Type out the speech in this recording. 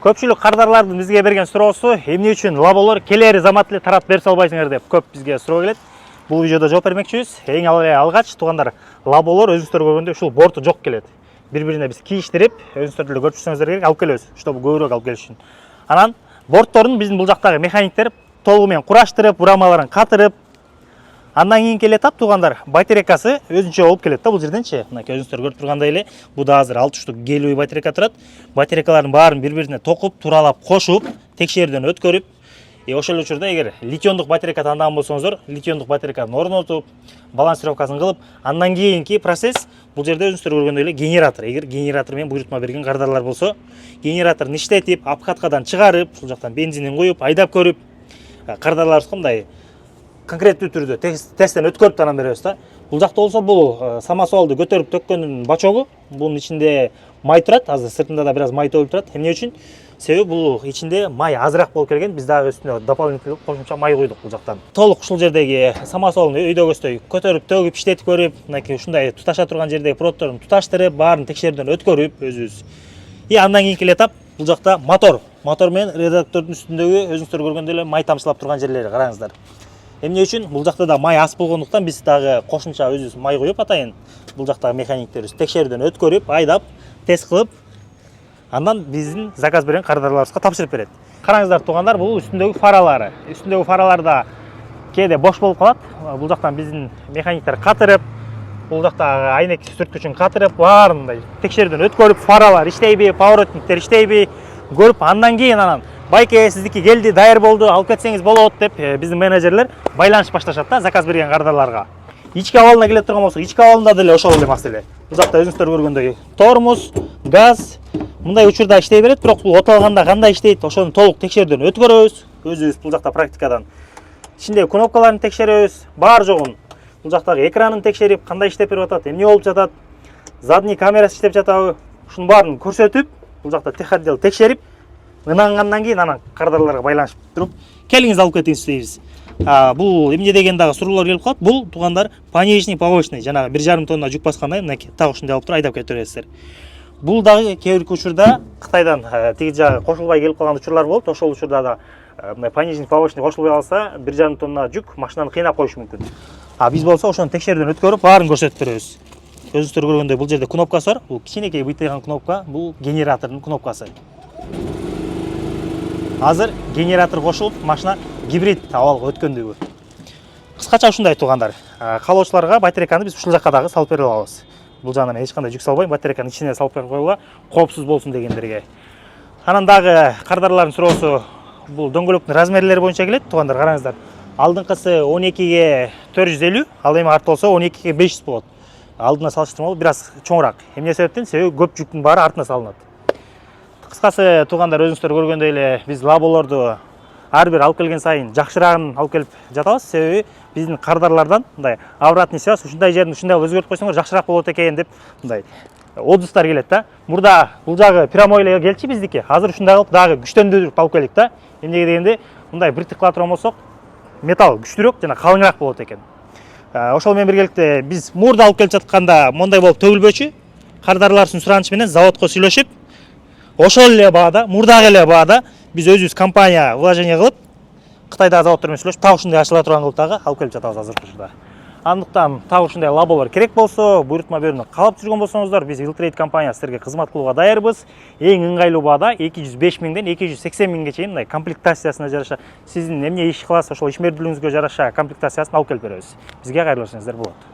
Көпчүлүк кардарлардын бизге берген суроосу эмне үчүн лаболор келери замат эле таратып бере салбайсыңар деп көп бизге суроо келет. Бул видеодо жооп бермекчибиз. Эң алгач туугандар, лаболор өзүңүздөр көргөндөй ушул борту жок келет. Бири-бирине биз кийиштирип, өзүңүздөр деле көрүп жүрсөңүздөр керек, алып келебиз, чтобы көбүрөөк алып келиш үчүн. Анан борттордун биздин бул жактагы механиктер толугу менен кураштырып, бурамаларын катырып, андан кийин келетат туугандар, батарейкасы өзүнчө болуп келет да бул жерденчи. Мынакей өзүңүздөр көрүп тургандай эле, бул да азыр 6 штук гелиевый батарейка турат. Батарейкалардын баарын бири-бирине токуп, туралап, кошуп, текшерүүдөн өткөрүп, ошол учурда эгер литиондук батарейка тандаган болсоңуздар, литиондук батарейканы орнотуп, балансировкасын кылып, андан кийинки процесс бул жерде өзүңүздөр көргөндөй эле генератор. Эгер генератор менен буйрутма берген кардарлар болсо, генераторун иштетип, обкаткадан чыгарып, ушул жактан бензинин куюп, айдап көрүп, кардарларыбызга мындай конкреттүү түрдө тесттен өткөрүп анан беребиз да. Бул жакта болсо бул самосвалды көтөрүп төккөндүн бачогу. Бунун ичинде май турат, азыр сыртында да бир аз май толуп турат. Эмне үчүн? Себеби бул ичинде май азыраак болуп келген. Биз дагы үстүнө дополнительный кошумча май куйдук бул жактан. Толук ушул жердеги самосвалды өйдөгөсдөй көтөрүп төгүп иштетип көрүп, мынакей ушундай туташа турган жердеги проводдорун туташтырып, баарын текшерүүдөн өткөрүп өзүбүз. Андан кийинки этап бул жакта мотор. Мотор менен редуктордун үстүндөгү өзүңүздөр көргөндөй эле май тамчылап турган жерлери караңыздар. Эмне үчүн? Бул жакта да май аз болгондуктан биз дагы кошумча өзүбүз май куюп атайын. Бул жактагы механиктерибиз текшерүүдөн өткөрүп, айдап, тест кылып, андан биздин заказ берген кардарларыбызга тапшырып берет. Караңыздар туугандар, бул үстүндөгү фаралары. Үстүндөгү фараларда кээде бош болуп калат. Бул жактан биздин механиктер катырып, бул жакта айнек сүрткүчүн катырып, баарын мындай текшерүүдөн өткөрүп, фаралар иштейби, поворотниктер иштейби көрүп, андан кийин анан байке сиздики келди, даяр болду, алып кетсеңиз болот деп биздин менеджерлер байланыш башташат да заказ берген кардарларга. Ички абалына келе турган болсок, ички абалында деле ошол эле маселе. Бул жакта өзүңүздөр көргөндөй тормоз, газ мындай учурда иштей берет, бирок бул оталганда кандай иштейт, ошону толук текшерүүдөн өткөрөбүз. Өзүбүз бул жакта практикадан ичиндеги кнопкаларын текшеребиз, бар жогун бул жактагы экранын текшерип, кандай иштеп берип атат, эмне болуп жатат, задний камерасы иштеп жатабы, ушунун баарын көрсөтүп, бул жакта техотдел текшерип, ынангандан кийин анан кардарларга байланышып туруп, келиңиз алып кетиңиз дейбиз. Бул эмне деген дагы суроолор келип калат. Бул туугандар понижечный повышенный, жанагы 1,5 тонна жүк баскандай, мынакей так ушундай алып туруп айдап кетип бересиздер. Бул дагы кээ бир учурда Кытайдан тиги жагы кошулбай келип калган учурлар болот. Ошол учурда да мындай понижечный повышенный кошулбай калса, 1,5 тонна жүк машинаны кыйнап коюшу мүмкүн. Биз болсо ошону текшерүүдөн өткөрүп, баарын көрсөтүп беребиз. Өзүңүздөр көргөндөй бул жерде кнопкасы бар. Бул кичинекей быйтыйган кнопка, бул генератордун кнопкасы. Азыр генератор кошулуп, машина гибрид абалга өткөндүгү. Кыскача ушундай туугандар. Каалоочуларга батарейканы биз ушул жакка дагы салып бере алабыз. Бул жагынан эч кандай жүк салбай, батарейканы ичине салып берип койгула, коопсуз болсун дегендерге. Анан дагы кардарлардын суроосу бул дөңгөлөктүн размерлери боюнча келет. Туугандар караңыздар. Алдыңкысы 12ге 450, ал эми арты болсо 12ге 500 болот. Алдына салыштырмалуу бир аз чоңураак. Эмне себептен? Себеби көп жүктүн баары артына салынат. Кыскасы туугандар, өзүңүздөр көргөндөй эле биз лаболорду ар бир алып келген сайын жакшыраагын алып келип жатабыз. Себеби биздин кардарлардан мындай обратный связь, ушундай жерин ушундай өзгөртүп койсоңор жакшыраак болот экен деп мындай отзывдар келет да. Мурда бул жагы прямой эле келчи биздики. Азыр ушундай кылып дагы күчтөндүрүп алып келдик да. Эмнеге дегенде мындай биртик кыла турган болсок, металл күчтүүрөөк жана калыңыраак болот экен. Ошол менен биргеликте биз мурда алып келип жатканда мондай болуп төгүлбөчү. Кардарлардын суранышы менен заводко сүйлөшүп, ошол эле баада, мурдагы эле баада биз өзүбүз компания вложение кылып, Кытайдагы заводдор менен сүйлөшүп, так ушундай ачыла турган кылып дагы алып келип жатабыз азыркы учурда. Андыктан так ушундай лаболор керек болсо, буйрутма берүүнү каалап жүргөн болсоңуздар, биз Wheeltrade компаниясы силерге кызмат кылууга даярбыз. Эң ыңгайлуу баада 205 миңден 280 миңге чейин мындай комплектациясына жараша, сиздин эмне иш кыласыз, ошол ишмердүүлүгүңүзгө жараша комплектациясын алып келип беребиз. Бизге кайрылышыңыздар болот.